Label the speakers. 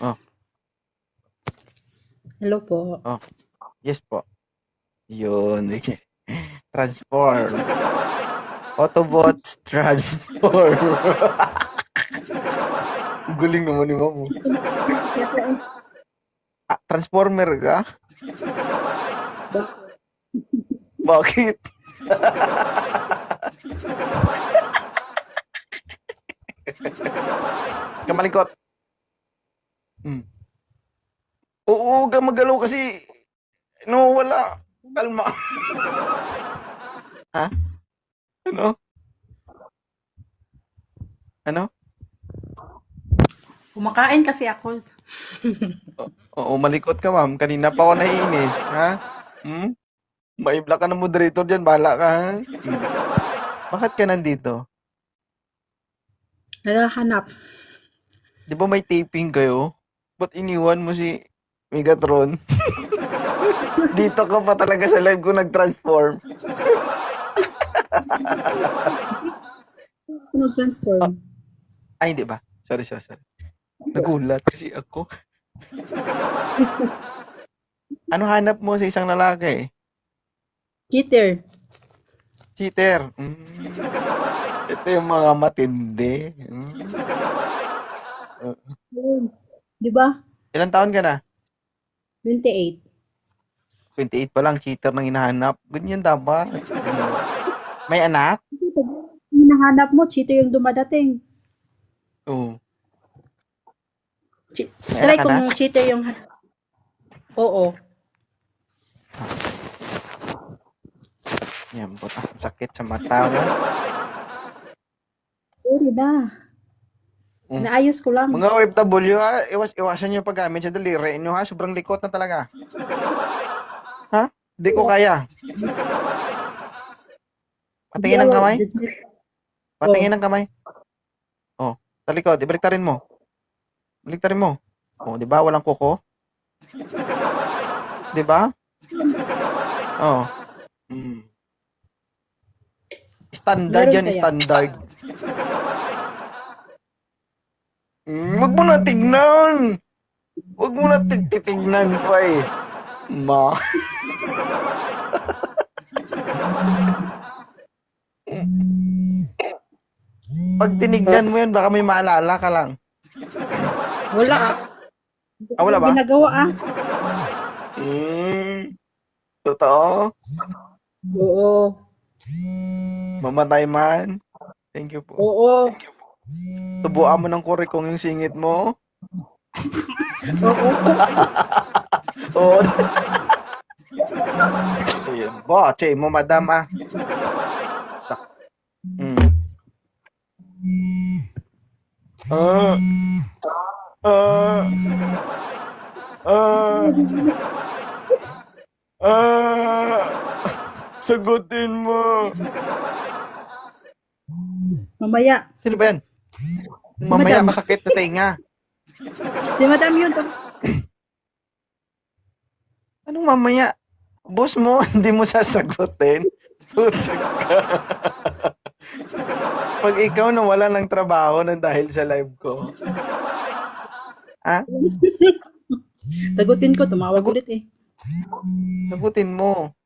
Speaker 1: Oh,
Speaker 2: Hello po.
Speaker 1: oh. Yes po. Yun. Transform. Autobots transform. Guling naman ni Mamo. Transformer ka? Bakit? Kamalikot. Oo, magalaw kasi. No, wala. Kalma. Ha? Ano? Ano?
Speaker 2: Kumakain kasi ako.
Speaker 1: Oo, malikot ka, ma'am. Kanina pa ako naiinis. Ha? Maibla ka ng moderator dyan. Bahala ka, ha? Bakit ka nandito?
Speaker 2: Naghahanap.
Speaker 1: Di ba may taping kayo? Ba't iniwan mo si Megatron? Dito ka pa talaga sa live ko nag-transform.
Speaker 2: Nag-transform.
Speaker 1: Ay, hindi ba? Sorry. Nagulat kasi ako. Ano hanap mo sa isang lalaki?
Speaker 2: Cheater.
Speaker 1: Cheater. Ito yung mga matindi.
Speaker 2: Di ba?
Speaker 1: Ilang taon ka na?
Speaker 2: 28.
Speaker 1: 28 pa lang, cheater nang hinahanap. Ganyan dapat. May anak?
Speaker 2: Hinahanap mo, cheater yung dumadating.
Speaker 1: Oo. May
Speaker 2: Try
Speaker 1: anak ka na?
Speaker 2: kung cheater yung... Oo.
Speaker 1: Yan, puta. Sakit sa mata mo.
Speaker 2: Sorry na. Naayos ko lang.
Speaker 1: Mga OFW ha, iwasan nyo paggamit sa daliri nyo ha. Sobrang likot na talaga. Ha? Hindi ko kaya. Patingin ng kamay? Patingin ng kamay? Oh, talikod. Ibaliktarin mo. Baliktarin mo. Oh, di ba? Walang kuko. Di ba? Oh. Standard
Speaker 2: Meron
Speaker 1: yan,
Speaker 2: kaya?
Speaker 1: standard. Wag mo na tignan. Wag mo na titignan pa eh. Ma. Pag tinignan mo yan, baka may maalala ka lang.
Speaker 2: Wala.
Speaker 1: Wala ba?
Speaker 2: Ginagawa
Speaker 1: Totoo?
Speaker 2: Oo.
Speaker 1: Mamatay man? Thank you po.
Speaker 2: Oo.
Speaker 1: Tubuan mo ng kurikong yung singit mo?
Speaker 2: Oo.
Speaker 1: Oo. Ayun. Boche mo, madam ah. Sak. Sagutin mo.
Speaker 2: Mamaya.
Speaker 1: Sino ba yan? Mamaya masakit sa tenga.
Speaker 2: Si Madam yun.
Speaker 1: Anong mamaya? Boss mo, hindi mo sasagutin. Putsik ka. Pag ikaw nawala ng trabaho na dahil sa live ko. Ha?
Speaker 2: Sagutin ko. Tumawag ulit eh.
Speaker 1: Sagutin mo.